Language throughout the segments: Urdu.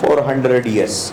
400 years।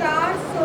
400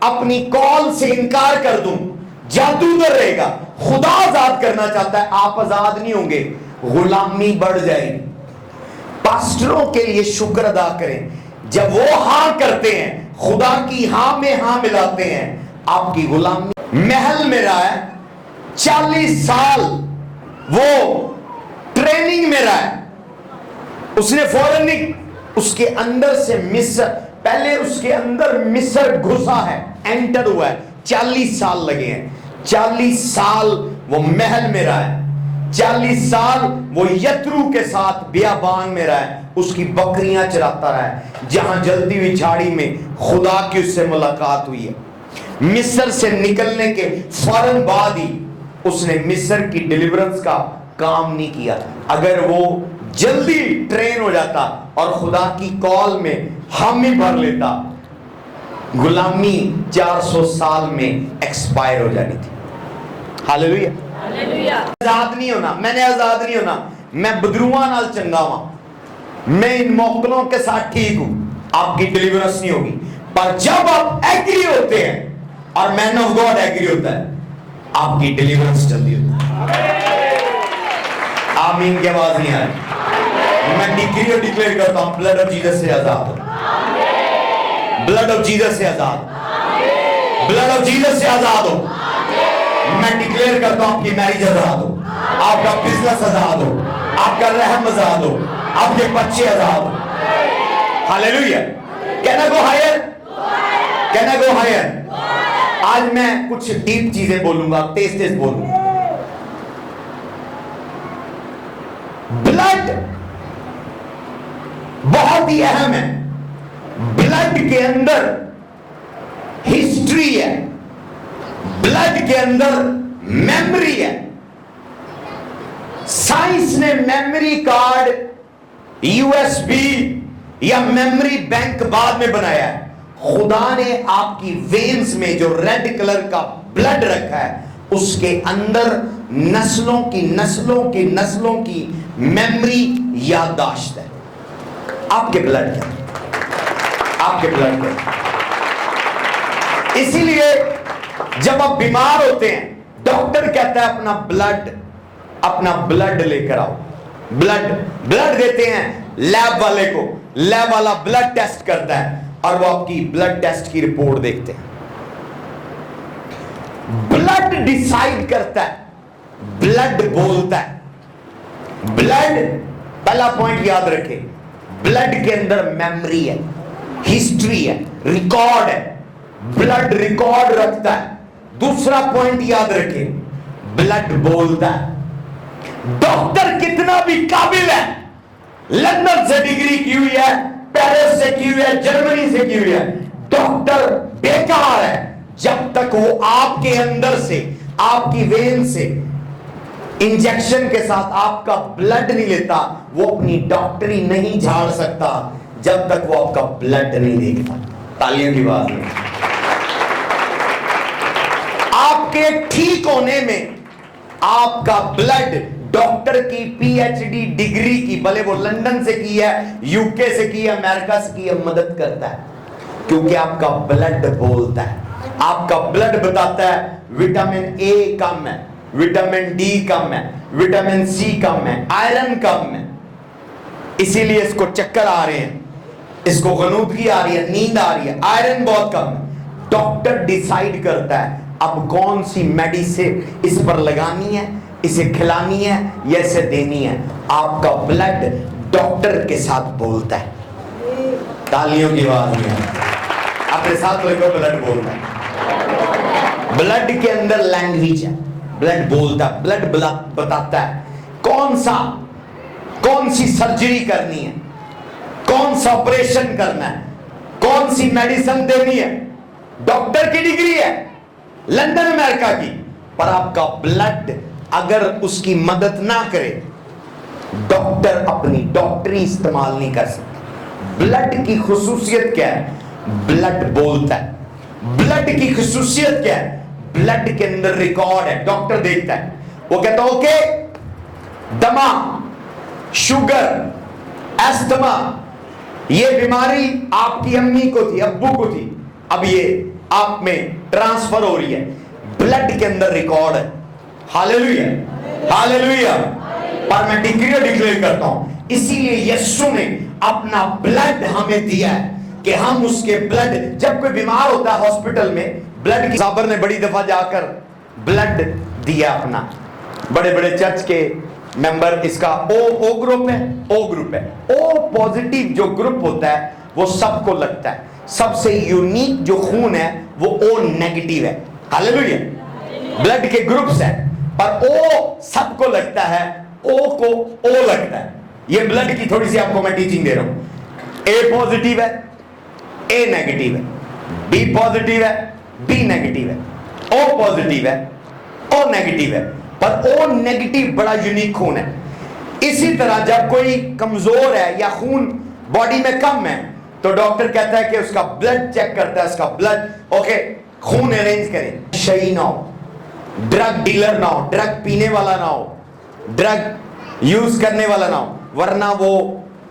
اپنی کال سے انکار کر دوں، جادو ادھر رہے گا۔ خدا آزاد کرنا چاہتا ہے، آپ آزاد نہیں ہوں گے، غلامی بڑھ جائے گی۔ پاسٹروں کے لیے شکر ادا کریں، جب وہ ہاں کرتے ہیں، خدا کی ہاں میں ہاں ملاتے ہیں، آپ کی غلامی۔ محل میں رہا ہے 40 سال، وہ ٹریننگ میں رہا ہے، اس نے فوراً نہیں، اس کے اندر سے مصر، پہلے اس کے اندر مصر گھسا ہے، انٹر ہوا ہے، 40 سال لگے ہیں، 40 سال وہ محل میں رہا ہے، 40 سال وہ یترو کے ساتھ بیابان میں رہا ہے، اس کی بکریاں چراتا رہا ہے، جہاں جلدی ہوئی جھاڑی میں خدا کی اس سے ملاقات ہوئی ہے۔ مصر سے نکلنے کے فوراً بعد ہی اس نے مصر کی ڈیلیورنس کا کام نہیں کیا۔ اگر وہ جلدی ٹرین ہو جاتا اور خدا کی کال میں حامی بھر لیتا، غلامی 400 سال میں ایکسپائر ہو جانی تھی۔ ہاللیلویہ۔ آزاد نہیں ہونا، میں نے آزاد نہیں ہونا، میں بدروہاں نال چنگا ہوں، میں ان موکلوں کے ساتھ ٹھیک ہوں، آپ کی ڈیلیورنس نہیں ہوگی۔ پر جب آپ ایگری ہوتے ہیں اور مین آف گاڈ ایگری ہوتا ہے، آپ کی ڈیلیورنس جلدی ہوتی ہے۔ آمین کی آواز نہیں آئی؟ میں ڈکری اور ڈکلیئر کرتا ہوں، بلڈ آف جیزس سے آزاد ہو، بلڈ آف جیزس سے آزاد ہو، بلڈ آف جیزس سے آزاد ہو۔ میں ڈکلیئر کرتا ہوں، آپ کی میرج آزاد ہو، آپ کا بزنس آزاد ہو، آپ کا رحم آزاد ہو، آپ کے بچے آزاد ہو۔ ہاللیلویہ۔ کہنا گو ہائر، کہنا گو ہائر۔ آج میں کچھ ڈیپ چیزیں بولوں گا، تیز تیز بولوں گا۔ بلڈ بہت ہی اہم ہے، بلڈ کے اندر ہسٹری ہے، بلڈ کے اندر میموری ہے۔ سائنس نے memory card, U S B یا میموری بینک بعد میں بنایا ہے۔ خدا نے آپ کی وینز میں جو ریڈ کلر کا بلڈ رکھا ہے، اس کے اندر نسلوں کی نسلوں کی نسلوں کی میموری یادداشت ہے۔ آپ کے بلڈ کیا، آپ کے بلڈ کیا۔ اسی لیے جب آپ بیمار ہوتے ہیں، ڈاکٹر کہتا ہے اپنا بلڈ لے کر آؤ۔ بلڈ دیتے ہیں لیب والے کو، لیب والا بلڈ ٹیسٹ کرتا ہے اور وہ آپ کی بلڈ ٹیسٹ کی رپورٹ دیکھتے ہیں۔ بلڈ ڈیسائیڈ کرتا ہے، بلڈ بولتا ہے۔ بلڈ، پہلا پوائنٹ یاد رکھیں، بلڈ کے اندر میموری ہے، ہسٹری ہے، ریکارڈ ہے، بلڈ ریکارڈ رکھتا ہے۔ دوسرا پوائنٹ یاد رکھیں، بلڈ بولتا ہے۔ ڈاکٹر کتنا بھی قابل ہے، لندن سے ڈگری کی ہوئی ہے، پیرس سے کی ہوئی ہے، جرمنی سے کی ہوئی ہے، ڈاکٹر بیکار ہے جب تک وہ آپ کے اندر سے، آپ کی وین سے انجیکشن کے ساتھ آپ کا بلڈ نہیں لیتا۔ وہ اپنی ڈاکٹری نہیں جھاڑ سکتا جب تک وہ آپ کا بلڈ نہیں دیکھتا۔ تالیوں کی بات ہے۔ آپ کے ٹھیک ہونے میں آپ کا بلڈ ڈاکٹر کی پی ایچ ڈی ڈگری کی، بھلے وہ لندن سے کی ہے، یو کے سے کی ہے، امریکہ سے کی ہے، مدد کرتا ہے، کیونکہ آپ کا بلڈ بولتا ہے۔ آپ کا بلڈ بتاتا ہے وٹامن اے کم ہے، وٹامن ڈی کم ہے، وٹامن سی کم ہے، آئرن کم ہے، اسی لیے اس کو چکر آ رہے ہیں، اس کو غنودگی آ رہی ہے، نیند آ رہی ہے، آئرن بہت کم ہے۔ ڈاکٹر ڈیسائیڈ کرتا ہے اب کون سی میڈیسن اس پر لگانی ہے، اسے کھلانی ہے یا اسے دینی ہے۔ آپ کا بلڈ ڈاکٹر کے ساتھ بولتا ہے۔ تالیوں کی آواز میں اپنے ساتھ لگو، بلڈ بولتا ہے۔ بلڈ کے اندر لینگویج ہے، بلڈ بولتا ہے، بلڈ بتاتا ہے کون سی سرجری کرنی ہے، کون سا آپریشن کرنا ہے، کون سی میڈیسن دینی ہے۔ ڈاکٹر کی ڈگری ہے لندن امریکہ کی، پر آپ کا بلڈ اگر اس کی مدد نہ کرے، ڈاکٹر اپنی ڈاکٹری استعمال نہیں کر سکتے۔ بلڈ کی خصوصیت کیا ہے؟ بلڈ بولتا ہے۔ بلڈ کی خصوصیت کیا ہے؟ بلڈ کے اندر ریکارڈ ہے، ڈاکٹر دیکھتا ہے، وہ کہتا ہے اوکے، دمہ، شوگر، ایستھما، یہ بیماری آپ کی امی کو تھی، ابو کو تھی، اب یہ آپ میں ٹرانسفر ہو رہی ہے، بلڈ کے اندر ریکارڈ ہے. ہاللیلویا ہاللیلویا. پر میں ڈکری اور ڈکلیئر کرتا ہوں، اسی لیے یسوع نے اپنا بلڈ ہمیں دیا ہے کہ ہم اس کے بلڈ، جب کوئی بیمار ہوتا ہے ہاسپٹل میں، بلڈ کی صابر نے بڑی دفعہ جا کر بلڈ دیا اپنا. بڑے بڑے چرچ کے ممبر، اس کا او گروپ ہے، او گروپ ہے. او پازیٹیو جو گروپ ہوتا ہے وہ سب کو لگتا ہے. سب سے یونیک جو خون ہے وہ او نیگیٹیو ہے. ہاللیلویا. بلڈ کے گروپس ہیں پر او سب کو لگتا ہے، او کو او لگتا ہے. یہ بلڈ کی تھوڑی سی آپ کو میں ٹیچنگ دے رہا ہوں. اے پازیٹیو ہے، اے نیگیٹیو ہے. بی پازیٹیو ہے، بی نیگیٹیو ہے. او پازیٹیو ہے، او نیگیٹیو ہے. پر او نیگیٹیو بڑا یونیک خون ہے. اسی طرح جب کوئی کمزور ہے یا خون باڈی میں کم ہے تو ڈاکٹر کہتا ہے کہ اس کا بلڈ چیک کرتا ہے، اس کا بلڈ اوکے، خون ارینج کریں. شہی نہ ہو، ڈرگ ڈیلر نہ ہو، ڈرگ پینے والا نہ ہو، ڈرگ یوز کرنے والا نہ ہو، ورنہ وہ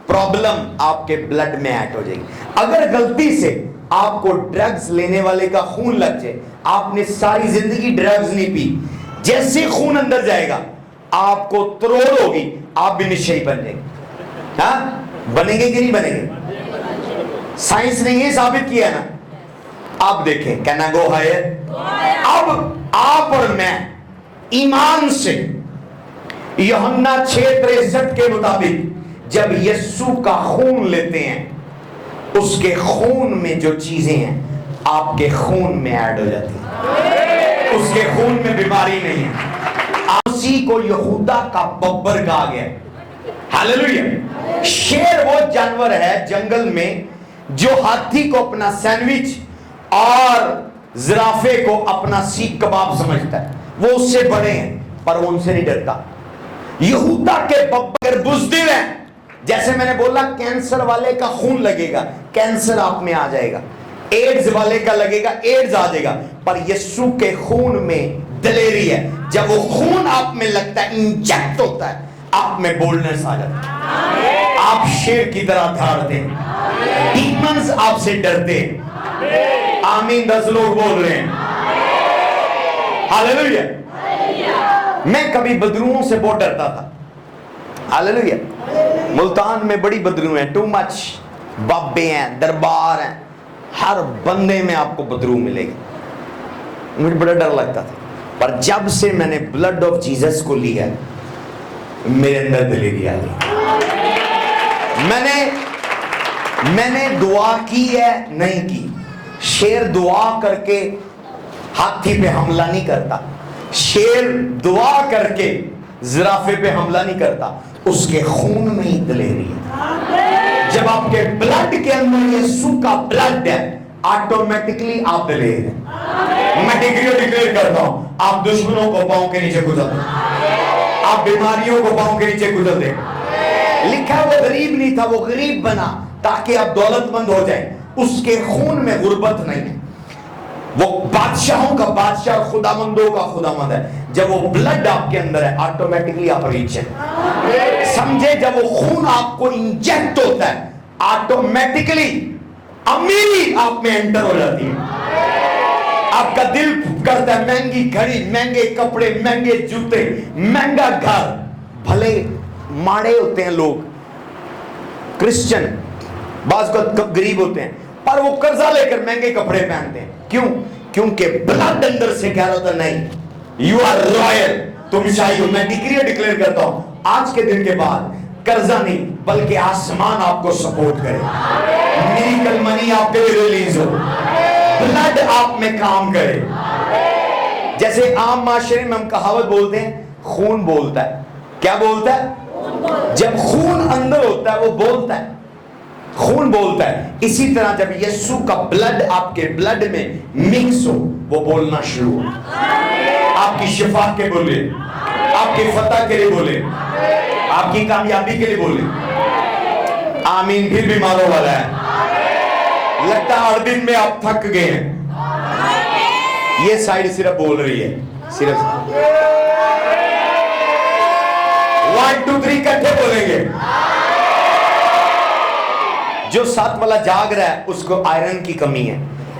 پرابلم آپ کے بلڈ میں ایڈ ہو جائے گی. اگر غلطی سے آپ کو ڈرگز لینے والے کا خون لگ جائے، آپ نے ساری زندگی ڈرگز نہیں پی، جیسے خون اندر جائے گا آپ کو تروڑ ہوگی، آپ بھی نشئی بن جائیں گے. ہاں بنیں گے کہ نہیں بنیں گے؟ سائنس نے یہ ثابت کیا نا. آپ دیکھیں کہنا گو ہے. اب آپ اور میں ایمان سے یوحنا 6:63 کے مطابق جب یسوع کا خون لیتے ہیں، اس کے خون میں جو چیزیں ہیں آپ کے خون میں ایڈ ہو جاتی ہیں. اس کے خون میں بیماری نہیں ہے. اسی کو یہودا کا ببر کہا گیا. ہاللیلویا. شیر وہ جانور ہے جنگل میں جو ہاتھی کو اپنا سینڈوچ اور زرافے کو اپنا سیخ کباب سمجھتا ہے. وہ اس سے بڑے ہیں پر وہ ان سے نہیں ڈرتا. یہودا کے ببر بزدل ہیں. جیسے میں نے بولا کینسر والے کا خون لگے گا، کینسر آپ میں آ جائے گا. ایڈز والے کا لگے گا، ایڈز آ جائے گا. پر یسوع کے خون میں دلیری ہے. جب وہ خون آپ میں لگتا ہے، انجیکٹ ہوتا ہے، آپ میں بولڈنس آ جاتا ہے. آپ شیر کی طرح دھاڑتے ہیں، ڈیمنز آپ سے ڈرتے ہیں. آمین. 10 لوگ بول رہے ہیں ہاللیلویا. میں کبھی بدروؤں سے بہت ڈرتا تھا. ہاللیلویا. ملتان میں بڑی بدرو ہیں، ٹو مچ. بابے ہیں، دربار ہیں، ہر بندے میں آپ کو بدرو ملے گی. مجھے بڑا ڈر لگتا تھا. پر جب سے میں نے بلڈ آف جیزس کو لیا میرے اندر دلیری آ گئی. میں نے دعا کی ہے نہیں کی. شیر دعا کر کے ہاتھی پہ حملہ نہیں کرتا. شیر دعا کر کے زرافے پہ حملہ نہیں کرتا. اس کے خون میں ہی دلیری ہے. جب آپ کے بلڈ کے اندر یسوع کا بلڈ ہے آٹومیٹکلی آپ دلیر ہیں. میں ڈکلیئر کرتا ہوں، آپ دشمنوں کو پاؤں کے نیچے گزر دیں، آپ بیماریوں کو پاؤں کے نیچے گزر دیں. لکھا وہ غریب نہیں تھا، وہ غریب بنا تاکہ آپ دولت مند ہو جائیں. اس کے خون میں غربت نہیں ہے. وہ بادشاہوں کا بادشاہ، خدا مندوں کا خدا مند ہے. جب وہ بلڈ آپ کے اندر ہے آٹومیٹکلی آپ ریچ ہیں. سمجھے جب وہ خون آپ کو انجیکٹ ہوتا ہے آٹومیٹکلی امیری آپ میں انٹر ہو جاتی ہے. آپ کا دل کرتا ہے مہنگی گھڑی، مہنگے کپڑے، مہنگے جوتے، مہنگا گھر. بھلے ماڑے ہوتے ہیں لوگ کرسچن، بعض کو غریب ہوتے ہیں، پر وہ قرضہ لے کر مہنگے کپڑے پہنتے ہیں. کیوں؟ کیونکہ بلڈ اندر سے کہہ رہا تھا نہیں، یو آر رائل، تم شاہی ہو. میں ڈکلیئر کرتا ہوں آج کے دن کے بعد قرضہ نہیں بلکہ آسمان آپ کو سپورٹ کرے. میریکل منی آپ کے لیے ریلیز ہو، بلڈ آپ میں کام کرے. جیسے عام معاشرے میں ہم کہاوت بولتے ہیں، خون بولتا ہے. کیا بولتا ہے؟ جب خون اندر ہوتا ہے وہ بولتا ہے، خون بولتا ہے. اسی طرح جب یسوع کا بلڈ آپ کے بلڈ میں مکس ہو وہ بولنا شروع ہو. آپ کی شفا کے بولے، آپ کی فتح کے لیے بولے، آپ کی کامیابی کے لیے بولے. آمین. پھر بیماروں والا ہے، لگتا ہے 8 دن میں آپ تھک گئے ہیں. یہ سائیڈ صرف بول رہی ہے، صرف 1 2 3 کٹھے بولیں گے. جو 7 والا جاگ رہا ہے اس کو آئرن کی کمی ہے.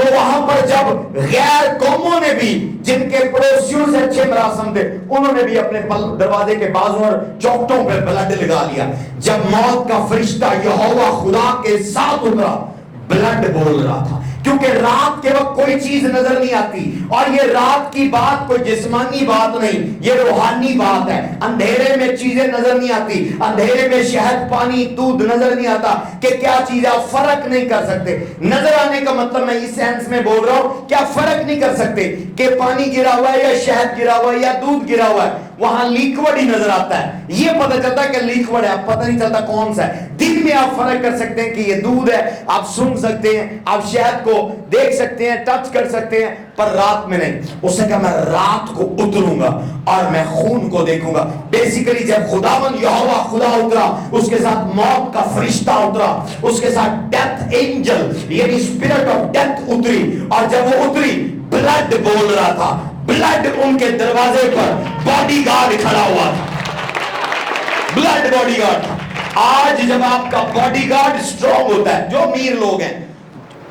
تو وہاں پر جب غیر قوموں نے بھی جن کے پڑوسیوں سے اچھے مراسم تھے انہوں نے بھی اپنے دروازے کے بازوں اور چوکٹوں پہ بلڈ لگا لیا. جب موت کا فرشتہ یہوہ خدا کے ساتھ اترا بلڈ بول رہا تھا, کیونکہ رات کے وقت کوئی چیز نظر نہیں آتی, اور یہ رات کی بات کوئی جسمانی بات نہیں, یہ روحانی بات ہے. اندھیرے میں چیزیں نظر نہیں آتی, اندھیرے میں شہد پانی دودھ نظر نہیں آتا کہ کیا چیز ہے, آپ فرق نہیں کر سکتے. نظر آنے کا مطلب میں اس سینس میں بول رہا ہوں کہ آپ فرق نہیں کر سکتے کہ پانی گرا ہوا ہے یا شہد گرا ہوا ہے یا دودھ گرا ہوا ہے, وہاں لیکوڈ ہی نظر آتا ہے. یہ پتہ چلتا ہے کہ لیکوڈ ہے, پتہ نہیں چلتا کون سا ہے. دن میں آپ فرق کر سکتے ہیں کہ یہ دودھ ہے, آپ سن سکتے ہیں, آپ شہد کو دیکھ سکتے ہیں, ٹچ کر سکتے ہیں, پر رات میں نہیں. اس نے کہا میں رات کو اتروں گا اور میں خون کو دیکھوں گا. بیسیکلی جب خداوند یہوہ خدا اترا, اس کے ساتھ موت کا فرشتہ اترا, اس کے ساتھ ڈیتھ اینجل یعنی اسپرٹ آف ڈیتھ اتری, اور جب وہ اتری بلڈ بول رہا تھا. بلڈ ان کے دروازے پر باڈی گارڈ کھڑا ہوا تھا, بلڈ باڈی گارڈ تھا. آج جب آپ کا باڈی گارڈ سٹرونگ ہوتا ہے, جو امیر لوگ ہیں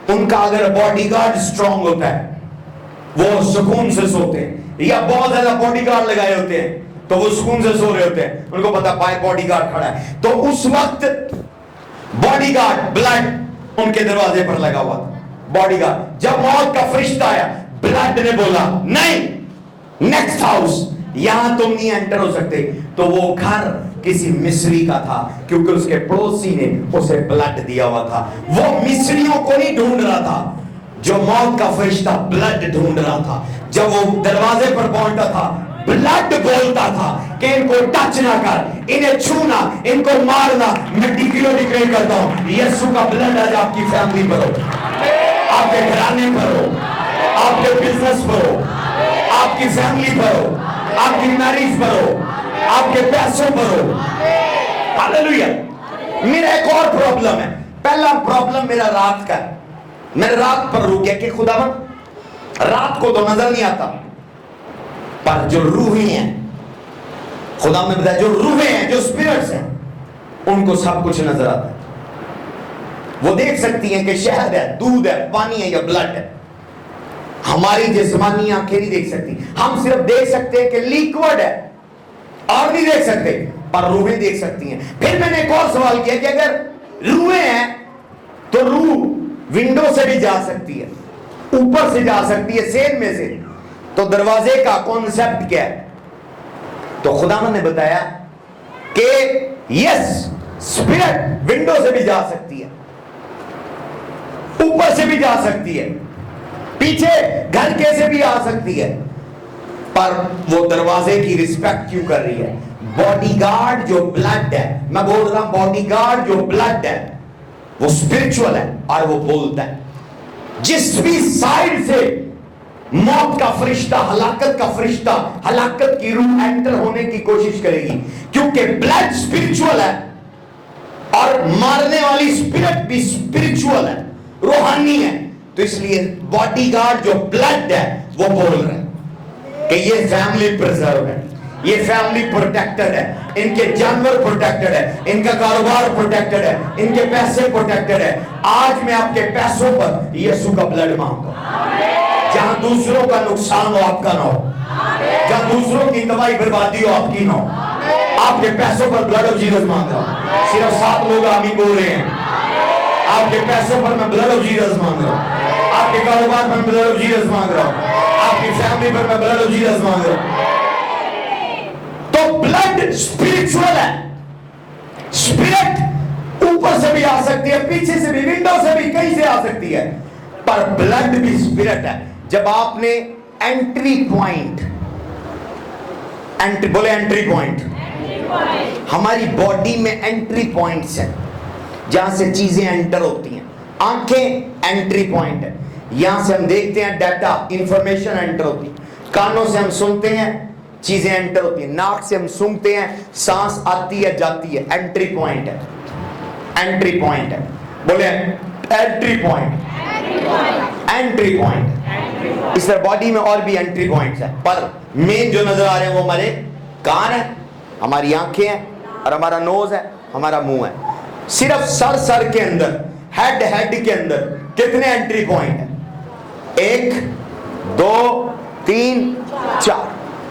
ان کا اگر باڈی گارڈ سٹرونگ ہوتا ہے وہ سکون سے سوتے ہیں, یا بہت زیادہ باڈی گارڈ لگائے ہوتے ہیں تو وہ سکون سے سو رہے ہوتے ہیں, ان کو پتا پائے باڈی گارڈ کھڑا ہے. تو اس وقت باڈی گارڈ بلڈ ان کے دروازے پر لگا ہوا تھا. باڈی گارڈ, جب موت کا فرشتہ آیا بلڈ نے بولا نہیں, نیکسٹ ہاؤس, یہاں تم نہیں انٹر ہو سکتے. تو وہ گھر کسی مصری کا تھا, کیونکہ اس کے پڑوسی نے اسے بلڈ دیا ہوا تھا. وہ مصریوں کو نہیں ڈھونڈ رہا تھا, جو موت کا فرشتہ بلڈ ڈھونڈ رہا تھا. جب وہ دروازے پر پہنچتا تھا بلڈ بولتا تھا کہ ان کو ٹچ نہ کر, انہیں چھونا, ان کو مارنا. میں ڈکلیئر کرتا ہوں یسوع کا بلڈ آج آپ کی فیملی پر ہو, آپ کے گھرانے پر ہو, آپ کے بزنس پر ہو, آپ کی فیملی پر ہو, آپ کی میرج پر ہو, آپ کے پیسوں پر ہو. ہاللیلویا. میرا ایک اور پرابلم ہے. پہلا پرابلم میرا رات کا ہے, میں رات پر رک گیا کہ خداوند رات کو تو نظر نہیں آتا, پر جو روحیں ہیں, خدا نے بتایا جو روحیں ہیں, جو سپرٹس ہیں, ان کو سب کچھ نظر آتا ہے. وہ دیکھ سکتی ہیں کہ شہد ہے, دودھ ہے, پانی ہے یا بلڈ ہے. ہماری جسمانی آنکھیں نہیں دیکھ سکتی, ہم صرف دیکھ سکتے ہیں کہ لیکوڈ ہے اور نہیں دیکھ سکتے, پر روحیں دیکھ سکتی ہیں. پھر میں نے ایک اور سوال کیا کہ اگر روحیں ہیں تو روح ونڈو سے بھی جا سکتی ہے, اوپر سے جا سکتی ہے, سین میں سے, تو دروازے کا کانسیپٹ کیا ہے؟ تو خدا نے بتایا کہ یس, اسپرٹ ونڈو سے بھی جا سکتی ہے, اوپر سے بھی جا سکتی ہے, پیچھے گھر کے سے بھی آ سکتی ہے, پر وہ دروازے کی رسپیکٹ کیوں کر رہی ہے؟ باڈی گارڈ جو بلڈ ہے, میں بول رہا ہوں باڈی گارڈ جو بلڈ ہے وہ اسپرچول ہے اور وہ بولتا ہے. جس بھی سائڈ سے موت کا فرشتہ, ہلاکت کا فرشتہ, ہلاکت کی روح انٹر ہونے کی کوشش کرے گی, کیونکہ بلڈ اسپرچول ہے اور مارنے والی اسپرٹ بھی اسپرچول ہے, روحانی ہے. تو اس لیے باڈی گارڈ جو بلڈ ہے وہ بول رہے ہیں کہ یہ فیملی پرزرو ہے, یہ فیملی پروٹیکٹڈ ہے, ان کے جانور پروٹیکٹڈ ہے, ان کا کاروبار پروٹیکٹڈ ہے, ان کے پیسے پروٹیکٹڈ ہے. آج میں آپ کے پیسوں پر یسوع کا بلڈ مانگتا ہوں. جہاں دوسروں کا نقصان ہو آپ کا نہ ہو, جہاں دوسروں کی تباہی بربادی ہو آپ کی نہ ہو. آپ کے پیسوں پر بلڈ آف جیسس مانگ رہا ہوں. صرف 7 لوگ آمین بول رہے ہیں. آپ کے پیسوں پر میں بلڈ آف جیسس مانگ رہا ہوں, آپ کے کاروبار پر بلڈ آف جیسس مانگ رہا ہوں, آپ کی فیملی پر میں بلڈ آف جیسس مانگ رہا ہوں. تو بلڈ اسپرچول ہے, اسپرٹ اوپر سے بھی آ سکتی ہے, پیچھے سے بھی, ونڈو سے بھی, کہیں سے آ سکتی ہے, پر بلڈ بھی اسپرٹ ہے. جب آپ نے انٹری پوائنٹ, بولے انٹری پوائنٹ, ہماری باڈی میں انٹری پوائنٹس ہیں جہاں سے چیزیں انٹر ہوتی ہیں. آنکھیں انٹری پوائنٹ ہے, یہاں سے ہم دیکھتے ہیں ڈیٹا, انفارمیشن انٹر ہوتی ہے. کانوں سے ہم سنتے ہیں, چیزیں انٹر ہوتی ہیں. ناک سے ہم سونگھتے ہیں, سانس آتی ہے جاتی ہے. انٹری پوائنٹ ہے, انٹری پوائنٹ ہے. بولے انٹری پوائنٹ, انٹری پوائنٹ. اس طرح باڈی میں اور بھی انٹری پوائنٹس ہیں, پر مین جو نظر آ رہے ہیں وہ ہمارے کان ہیں, ہماری آنکھیں ہیں, اور ہمارا نوز ہے, ہمارا منہ ہے. صرف سر کے اندر, ہیڈ کے اندر کتنے انٹری پوائنٹ ہیں؟ 1 2 3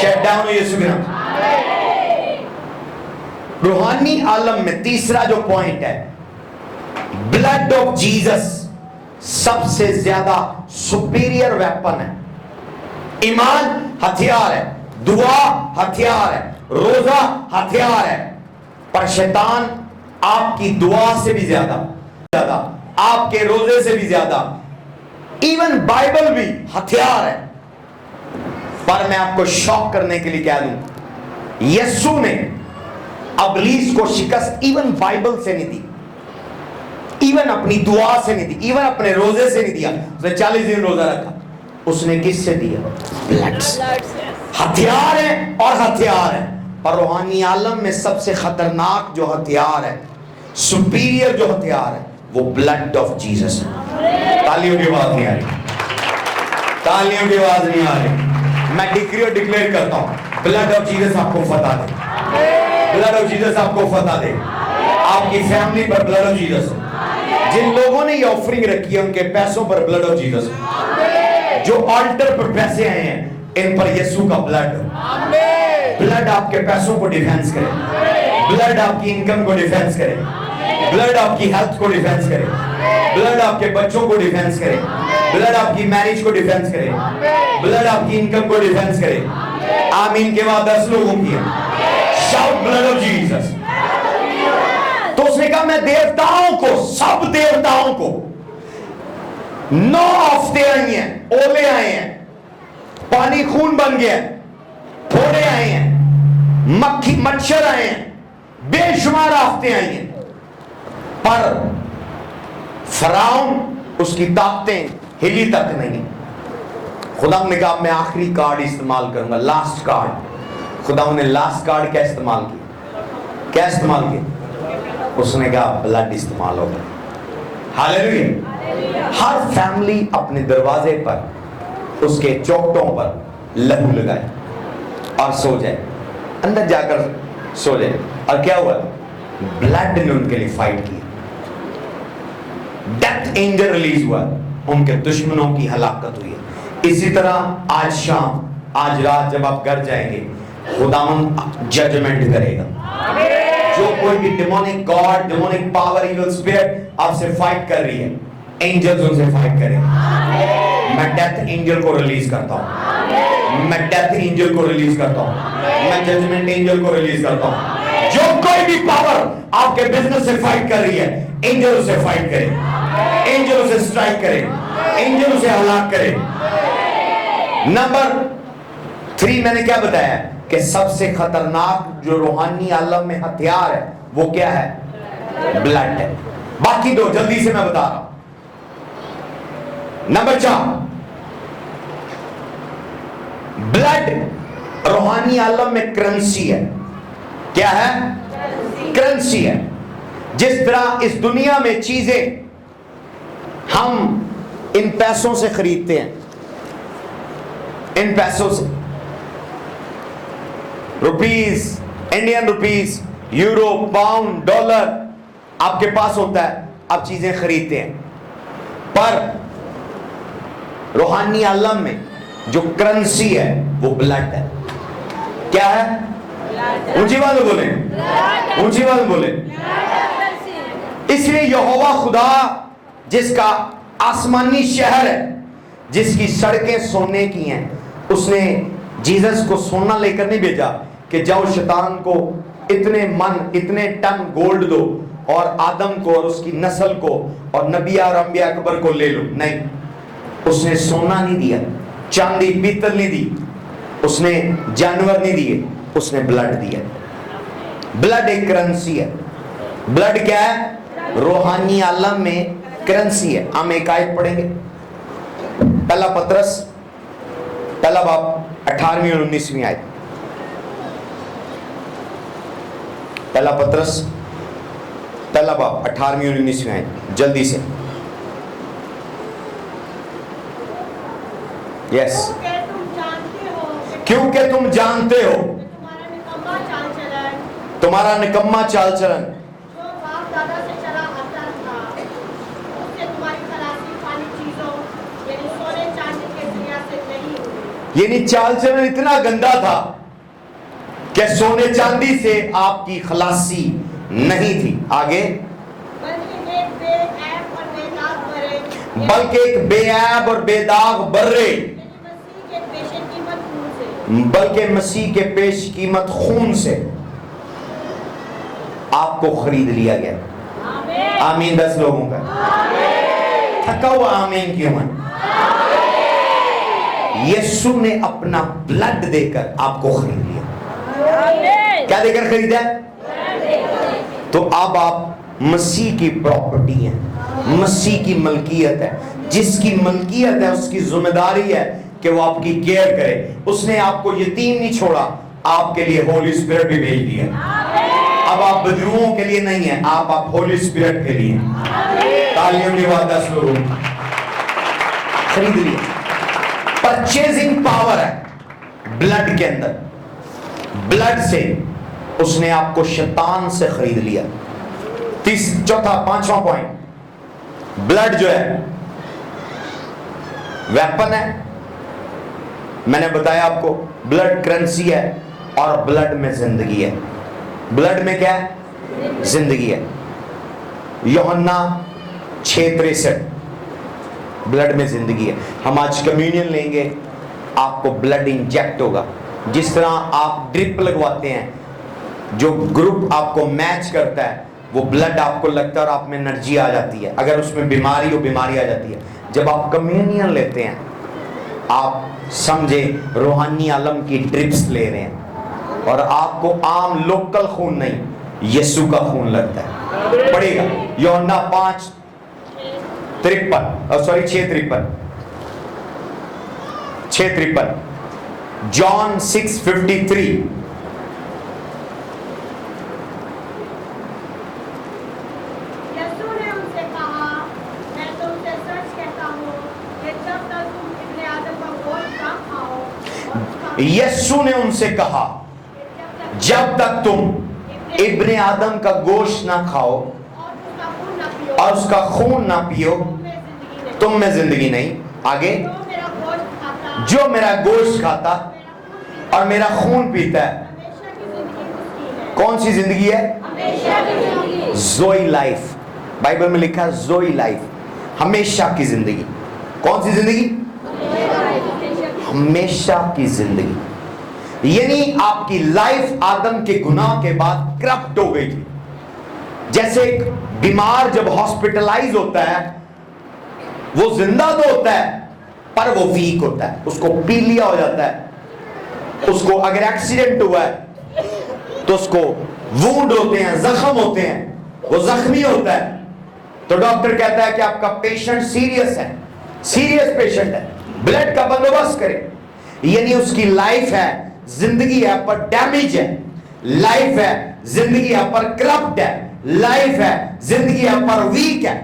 شٹ ڈاؤن ہو یسوع کے نام. روحانی عالم میں تیسرا جو پوائنٹ ہے, بلڈ آف جیزس سب سے زیادہ سپیریئر ویپن ہے. ایمان ہتھیار ہے, دعا ہتھیار ہے, روزہ ہتھیار ہے, پر شیطان آپ کی دعا سے بھی زیادہ, آپ کے روزے سے بھی زیادہ, ایون بائبل بھی ہتھیار ہے. پر میں آپ کو شوق کرنے کے لیے کہہ دوں, یسوع نے ابلیس کو شکست ایون بائبل سے نہیں دی, ایون اپنی دعا سے نہیں دی, ایون اپنے روزے سے نہیں دیا. اس نے 40 دن روزہ رکھا. اس نے کس سے دیا؟ بلڈ سے. ہتھیار ہے اور ہتھیار ہے. اور روحانی عالم میں سب سے خطرناک جو ہتھیار ہے, سپیریئر جو ہتھیار ہے, وہ بلڈ آف جیزس ہے. تالیوں کی آواز نہیں آ رہی, تالیوں کی آواز نہیں آ رہی. میں ڈکری اور ڈکلیئر کرتا ہوں, بلڈ آف جیزس آپ کو فتح دے, بلڈ آف جیزس آپ کو فتح دے, آپ کی فیملی پر بلڈ آف جیزس. جن لوگوں نے یہ آفرنگ رکھی ہے ان کے پیسوں پر بلڈ آف جیزس. جو آلٹر پر پیسے آئے ہیں ان پر یسوع کا بلڈ. بلڈ آپ کے پیسوں کو ڈیفینس کرے, بلڈ آپ کی انکم کو ڈیفینس کرے, بلڈ آپ کی ہیلتھ کو ڈیفینس کرے, بلڈ آپ کے بچوں کو ڈیفینس کرے, بلڈ آپ کی میرج کو ڈیفینس کرے, بلڈ آپ کی انکم کو ڈیفینس کرے. آمین کے بعد 10 لوگوں کی شاؤٹ بلڈ آف جیزس. تو اس نے کہا میں دیوتاؤں کو, سب دیوتاؤں کو 9 آفتے آئی ہیں, اولے آئے ہیں, پانی خون بن گیا, پھوڑے آئے ہیں, مکھی مچھر آئے ہیں, بے شمار آفتے آئی ہیں, پر فرعون اس کی طاقتیں ہلی تک نہیں. خدا نے کہا میں آخری کارڈ استعمال کروں گا, لاسٹ کارڈ. خدا نے لاسٹ کارڈ کیا استعمال کیا؟ کیا استعمال کیا؟ اس نے کہا بلڈ استعمال ہوگا. ہاللیلویا. ہر فیملی اپنے دروازے پر, اس کے چوکٹوں پر لہو لگائے اور سو جائے, اندر جا کر سو جائے. اور کیا ہوا؟ بلڈ نے ان کے لیے فائٹ کی, ڈیتھ اینجل ریلیز ہوا, ان کے دشمنوں کی ہلاکت ہوئی. اسی طرح آج شام, آج رات جب آپ گھر جائیں گے, خداوند ججمنٹ کرے گا. جو کوئی بھی demonic god, demonic power, evil spirit آپ سے فائٹ کر رہی ہے, اینجلز ان سے فائٹ کریں. میں ڈیتھ اینجل کو ریلیز کرتا ہوں, میں ڈیتھ اینجل کو ریلیز کرتا ہوں, میں ججمنٹ اینجل کو ریلیز کرتا ہوں. جو کوئی بھی پاور آپ کے بزنس سے فائٹ کر رہی ہے, اینجل سے فائٹ کرے, اینجل سے سٹرائک کرے, اینجل سے ہلاک کرے. نمبر 3 میں نے کیا بتایا کہ سب سے خطرناک جو روحانی عالم میں ہتھیار ہے وہ کیا ہے؟ بلڈ ہے. باقی 2 جلدی سے میں بتا رہا ہوں. نمبر 4, بلڈ روحانی عالم میں کرنسی ہے. کیا ہے؟ کرنسی ہے. جس طرح اس دنیا میں چیزیں ہم ان پیسوں سے خریدتے ہیں, ان پیسوں سے, rupees, Indian rupees, euro, pound, dollar آپ کے پاس ہوتا ہے, آپ چیزیں خریدتے ہیں. پر روحانی عالم میں جو کرنسی ہے وہ بلڈ ہے. کیا ہے؟ اونچی بات بولیں, اونچی بات بولیں. اس لیے یہوہ خدا جس کا آسمانی شہر ہے, جس کی سڑکیں سونے کی ہیں, اس نے جیزس کو سونا لے کر نہیں بھیجا کہ جاؤ شیطان کو اتنے من, اتنے ٹن گولڈ دو اور آدم کو اور اس کی نسل کو اور نبی اور انبیاء اکبر کو لے لو. نہیں, اس نے سونا نہیں دیا, چاندی پیتل نہیں دی, اس نے جانور نہیں دیے, اس نے بلڈ دیا. بلڈ ایک کرنسی ہے. بلڈ کیا ہے؟ روحانی عالم میں کرنسی ہے. ہم ایک آیت پڑھیں گے, پہلا پترس پہلا باب 18ویں اور 19ویں آیت. پہلا پترس پہلا باب 18ویں اور 19ویں آیت, جلدی سے. یس. کیونکہ تم جانتے ہو تمہارا نکما چال چلن یعنی چال چلن اتنا گندا تھا کہ سونے چاندی سے آپ کی خلاصی نہیں تھی. آگے بلکہ ایک بے عیب اور بے داغ برے، بلکہ مسیح کے پیش قیمت خون سے آپ کو خرید لیا گیا. آمین 10 لوگوں کا تھکا ہوا آمین کیوں ہے؟ یسوع نے اپنا بلڈ دے کر آپ کو خرید لیا. کیا دے کر خریدا ہے؟ تو اب آپ مسیح کی پراپرٹی ہیں، مسیح کی ملکیت ہے. جس کی ملکیت ہے اس کی ذمہ داری ہے کہ وہ آپ کی کیئر کرے. اس نے آپ کو یتیم نہیں چھوڑا، آپ کے لیے ہولی اسپرٹ بھی بھیج دیا. اب آپ بدروؤں کے لیے نہیں ہیں، آپ ہولی اسپرٹ کے لیے. تعلیم کے بعد 10 لوگوں خرید لیا. پرچیزنگ پاور ہے بلڈ کے اندر. بلڈ سے اس نے آپ کو شیطان سے خرید لیا. پانچواں پوائنٹ، بلڈ جو ہے ویپن ہے. میں نے بتایا آپ کو بلڈ کرنسی ہے اور بلڈ میں زندگی ہے. بلڈ میں کیا ہے؟ زندگی ہے. یوحنا 6:63 بلڈ میں زندگی ہے. ہم آج کمیونین لیں گے، آپ کو بلڈ انجیکٹ ہوگا. جس طرح آپ ڈرپ لگواتے ہیں، جو گروپ آپ کو میچ کرتا ہے وہ بلڈ آپ کو لگتا ہے اور آپ میں انرجی آ جاتی ہے. اگر اس میں بیماری ہو بیماری آ جاتی ہے. جب آپ کمیونین لیتے ہیں آپ سمجھے روحانی عالم کی ڈرپس لے رہے ہیں اور آپ کو عام لوکل خون نہیں، یسوع کا خون لگتا ہے. پڑھے گا یوحنا 6:53 جان 6:53. یسوع نے ان سے کہا جب تک تم ابن آدم کا گوشت نہ کھاؤ اور اس کا خون نہ پیو تم میں زندگی نہیں. آگے جو میرا گوشت کھاتا اور میرا خون پیتا ہے. کون سی زندگی ہے؟ زوئی لائف. بائبل میں لکھا ہے زوئی لائف، ہمیشہ کی زندگی. کون سی زندگی؟ ہمیشہ کی زندگی. یعنی آپ کی لائف آدم کے گناہ کے بعد کرپٹ ہو گئی تھی. جیسے ایک بیمار جب ہاسپٹلائز ہوتا ہے وہ زندہ تو ہوتا ہے پر وہ ویک ہوتا ہے، اس کو پیلیا ہو جاتا ہے. اس کو اگر ایکسیڈنٹ ہوا ہے تو اس کو وونڈ ہوتے ہیں، زخم ہوتے ہیں، وہ زخمی ہوتا ہے. تو ڈاکٹر کہتا ہے کہ آپ کا پیشنٹ سیریس ہے، سیریس پیشنٹ ہے، بلڈ کا بندوبست کرے. یعنی اس کی لائف ہے، زندگی ہے پر ڈیمیج ہے. لائف ہے، زندگی ہے پر کرپٹ ہے. لائف ہے، زندگی ہے پر ویک ہے،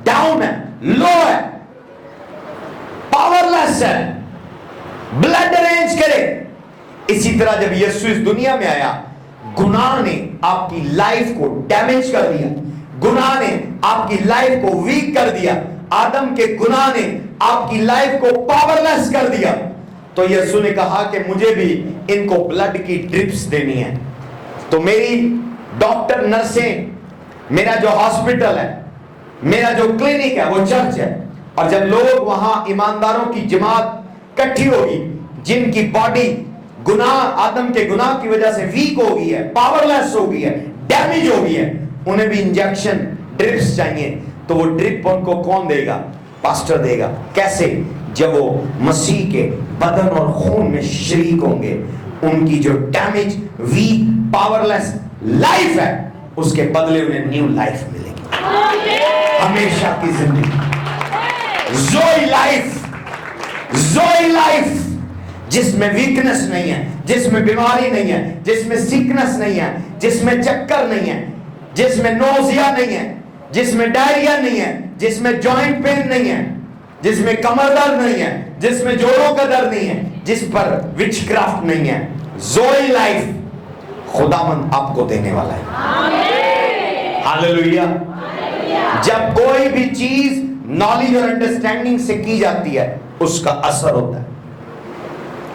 ڈاؤن ہے، لو ہے، پاورلیس ہے. بلڈ ارینج کرے. اسی طرح جب یسوع اس دنیا میں آیا، گناہ نے آپ کی لائف کو ڈیمیج کر دیا، گناہ نے آپ کی لائف کو ویک کر دیا، آدم کے گناہ نے آپ کی لائف کو پاورلیس کر دیا. تو یسوع نے کہا کہ مجھے بھی ان کو بلڈ کی ڈرپس دینی ہے. تو میری ڈاکٹر نرسیں، میرا جو ہاسپٹل ہے، میرا جو کلینک ہے وہ چرچ ہے. اور جب لوگ وہاں ایمانداروں کی جماعت کٹھی ہوگی جن کی باڈی گناہ، آدم کے گناہ کی وجہ سے ویک ہو گئی ہے، پاورلیس ہو گئی ہے، ڈیمیج ہو گئی ہے، انہیں بھی انجیکشن ڈرپس چاہیے. تو وہ ڈرپ ان کو کون دے گا؟ پاسٹر دے گا. کیسے؟ جب وہ مسیح کے بدن اور خون میں شریک ہوں گے. ان کی جو ڈیمیج، ویک، پاورلیس لائف ہے اس کے بدلے انہیں نیو لائف ملے گی، ہمیشہ کی زندگی. زوئی لائف، زوئی لائف جس میں ویکنس نہیں ہے، جس میں بیماری نہیں ہے، جس میں سیکنس نہیں ہے، جس میں چکر نہیں ہے، جس میں نوزیا نہیں ہے، جس میں ڈائریا نہیں ہے، جس میں جوائنٹ پین نہیں ہے، جس میں کمر درد نہیں ہے، جس میں جوڑوں کا درد نہیں ہے، جس پر وچ کرافٹ نہیں ہے. زوئی لائف خداوند آپ کو دینے والا ہے. ہاللویا. جب کوئی بھی چیز نالج اور انڈرسٹینڈنگ سے کی جاتی ہے اس کا اثر ہوتا ہے.